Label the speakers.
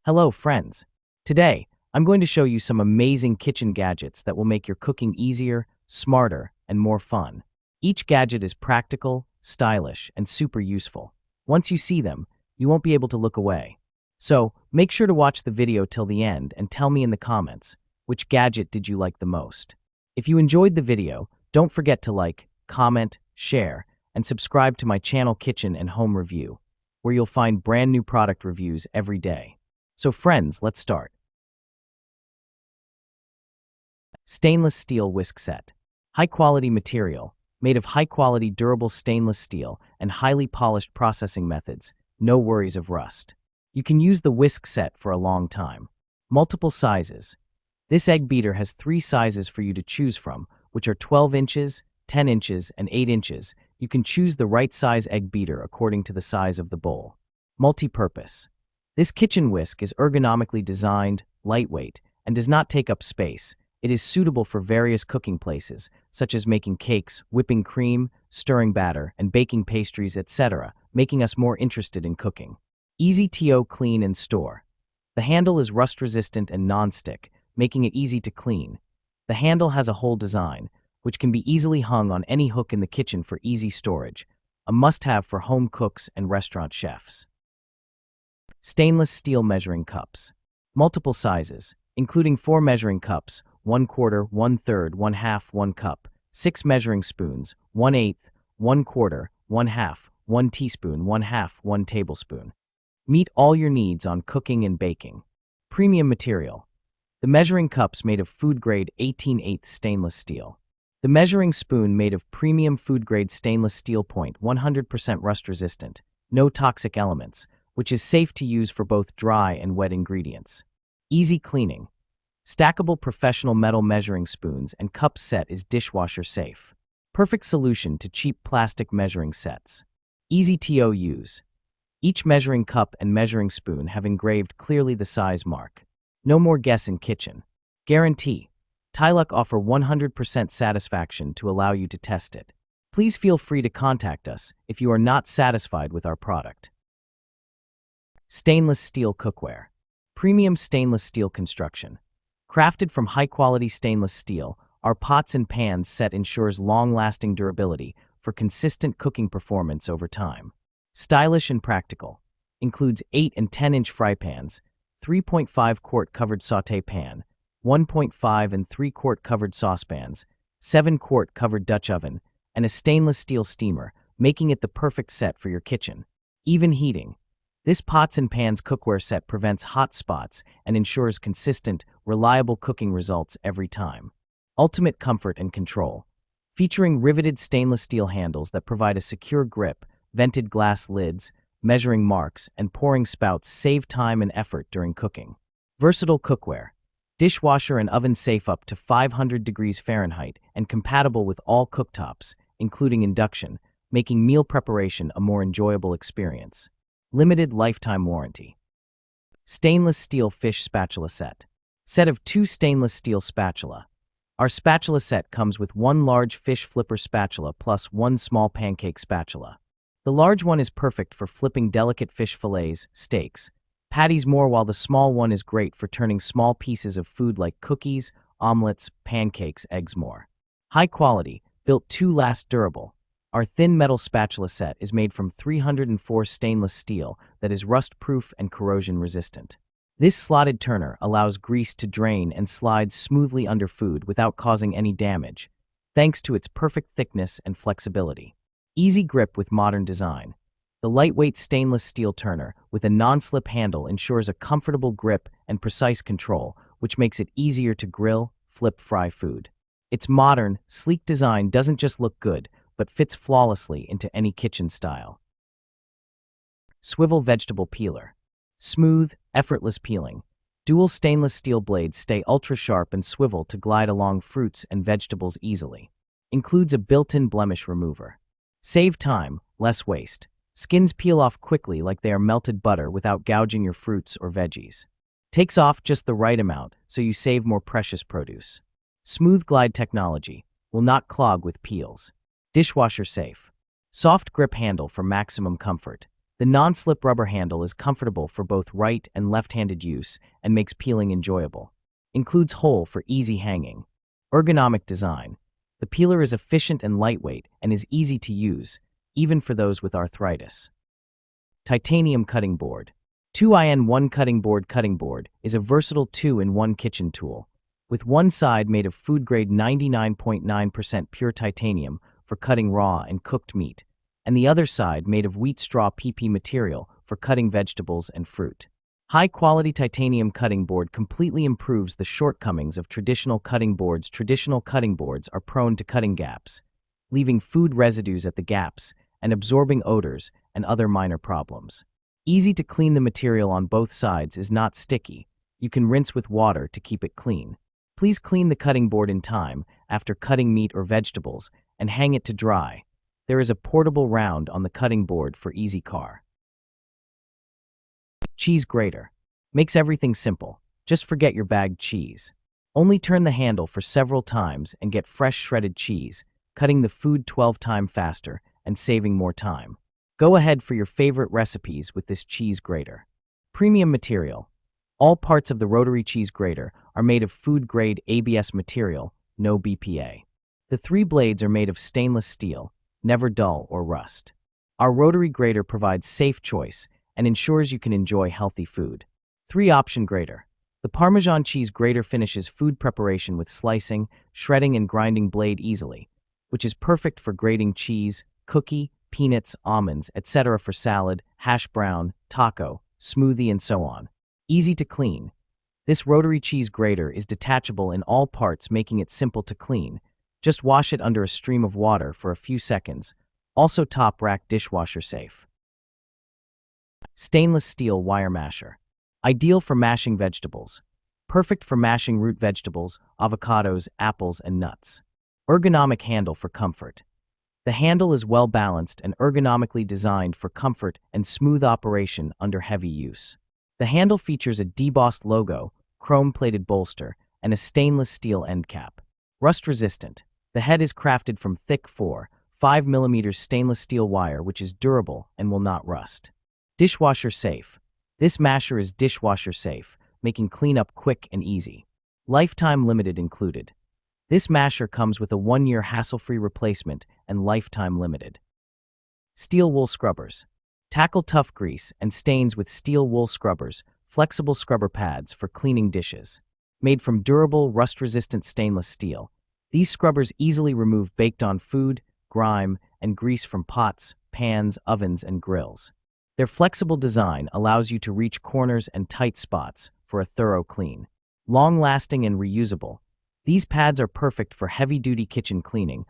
Speaker 1: Hello, friends. Today, I'm going to show you some amazing kitchen gadgets that will make your cooking easier, smarter, and more fun. Each gadget is practical, stylish, and super useful. Once you see them, you won't be able to look away. So, make sure to watch the video till the end and tell me in the comments, which gadget did you like the most? If you enjoyed the video, don't forget to like, comment, share, and subscribe to my channel Kitchen and Home Review, where you'll find brand new product reviews every day. So friends, let's start. Stainless steel whisk set. High-quality material, made of high-quality durable stainless steel and highly polished processing methods, no worries of rust. You can use the whisk set for a long time. Multiple sizes. This egg beater has 3 sizes for you to choose from, which are 12 inches, 10 inches, and 8 inches. You can choose the right size egg beater according to the size of the bowl. Multi-purpose. This kitchen whisk is ergonomically designed, lightweight, and does not take up space. It is suitable for various cooking places, such as making cakes, whipping cream, stirring batter, and baking pastries, etc., making us more interested in cooking. Easy to clean and store. The handle is rust-resistant and non-stick, making it easy to clean. The handle has a hole design, which can be easily hung on any hook in the kitchen for easy storage, a must-have for home cooks and restaurant chefs. Stainless steel measuring cups. Multiple sizes, including 4 measuring cups, 1/4, 1/3, 1/2, 1 cup, 6 measuring spoons, 1/8, 1/4, 1/2, 1 teaspoon, 1/2, 1 tablespoon. Meet all your needs on cooking and baking. Premium material. The measuring cups made of food-grade 18/8 stainless steel. The measuring spoon made of premium food-grade stainless steel, 100% rust-resistant, no toxic elements, which is safe to use for both dry and wet ingredients. Easy cleaning. Stackable professional metal measuring spoons and cup set is dishwasher safe. Perfect solution to cheap plastic measuring sets. Easy to use. Each measuring cup and measuring spoon have engraved clearly the size mark. No more guess in kitchen. Guarantee. Tyluk offer 100% satisfaction to allow you to test it. Please feel free to contact us if you are not satisfied with our product. Stainless steel cookware. Premium stainless steel construction. Crafted from high-quality stainless steel, our pots and pans set ensures long-lasting durability for consistent cooking performance over time. Stylish and practical. Includes 8 and 10-inch fry pans, 3.5-quart covered sauté pan, 1.5 and 3-quart covered saucepans, 7-quart covered Dutch oven, and a stainless steel steamer, making it the perfect set for your kitchen. Even heating. This pots and pans cookware set prevents hot spots and ensures consistent, reliable cooking results every time. Ultimate comfort and control. Featuring riveted stainless steel handles that provide a secure grip, vented glass lids, measuring marks, and pouring spouts save time and effort during cooking. Versatile cookware. Dishwasher and oven safe up to 500 degrees Fahrenheit and compatible with all cooktops, including induction, making meal preparation a more enjoyable experience. Limited lifetime warranty. Stainless steel fish spatula set. Set of 2 stainless steel spatula. Our spatula set comes with 1 large fish flipper spatula plus 1 small pancake spatula. The large one is perfect for flipping delicate fish fillets, steaks, patties more, while the small one is great for turning small pieces of food like cookies, omelets, pancakes, eggs more. High quality, built to last, durable. Our thin metal spatula set is made from 304 stainless steel that is rust-proof and corrosion-resistant. This slotted turner allows grease to drain and slide smoothly under food without causing any damage, thanks to its perfect thickness and flexibility. Easy grip with modern design. The lightweight stainless steel turner with a non-slip handle ensures a comfortable grip and precise control, which makes it easier to grill, fry food. Its modern, sleek design doesn't just look good, but fits flawlessly into any kitchen style. Swivel vegetable peeler. Smooth, effortless peeling. Dual stainless steel blades stay ultra-sharp and swivel to glide along fruits and vegetables easily. Includes a built-in blemish remover. Save time, less waste. Skins peel off quickly like they are melted butter without gouging your fruits or veggies. Takes off just the right amount so you save more precious produce. Smooth glide technology. Will not clog with peels. Dishwasher safe. Soft grip handle for maximum comfort. The non-slip rubber handle is comfortable for both right and left-handed use and makes peeling enjoyable. Includes hole for easy hanging. Ergonomic design. The peeler is efficient and lightweight and is easy to use, even for those with arthritis. Titanium cutting board. 2-in-1 cutting board is a versatile 2-in-1 kitchen tool, with one side made of food-grade 99.9% pure titanium for cutting raw and cooked meat, and the other side made of wheat straw PP material for cutting vegetables and fruit. High-quality titanium cutting board completely improves the shortcomings of traditional cutting boards. Traditional cutting boards are prone to cutting gaps, leaving food residues at the gaps and absorbing odors and other minor problems. Easy to clean. The material on both sides is not sticky. You can rinse with water to keep it clean. Please clean the cutting board in time after cutting meat or vegetables and hang it to dry. There is a portable round on the cutting board for easy car. Cheese grater. Makes everything simple. Just forget your bagged cheese. Only turn the handle for several times and get fresh shredded cheese, cutting the food 12 times faster and saving more time. Go ahead for your favorite recipes with this cheese grater. Premium material. All parts of the rotary cheese grater are made of food-grade ABS material, no BPA. The 3 blades are made of stainless steel, never dull or rust. Our rotary grater provides safe choice and ensures you can enjoy healthy food. 3-option grater. The Parmesan cheese grater finishes food preparation with slicing, shredding, and grinding blade easily, which is perfect for grating cheese, cookie, peanuts, almonds, etc. for salad, hash brown, taco, smoothie, and so on. Easy to clean. This rotary cheese grater is detachable in all parts, making it simple to clean. Just wash it under a stream of water for a few seconds. Also top rack dishwasher safe. Stainless steel wire masher. Ideal for mashing vegetables. Perfect for mashing root vegetables, avocados, apples, and nuts. Ergonomic handle for comfort. The handle is well balanced and ergonomically designed for comfort and smooth operation under heavy use. The handle features a debossed logo, chrome-plated bolster, and a stainless steel end cap. Rust-resistant. The head is crafted from thick 4-5mm stainless steel wire, which is durable and will not rust. Dishwasher safe. This masher is dishwasher safe, making cleanup quick and easy. Lifetime limited included. This masher comes with a 1-year hassle-free replacement and lifetime limited. Steel wool scrubbers. Tackle tough grease and stains with steel wool scrubbers, flexible scrubber pads for cleaning dishes. Made from durable, rust-resistant stainless steel, these scrubbers easily remove baked-on food, grime, and grease from pots, pans, ovens, and grills. Their flexible design allows you to reach corners and tight spots for a thorough clean. Long-lasting and reusable, these pads are perfect for heavy-duty kitchen cleaning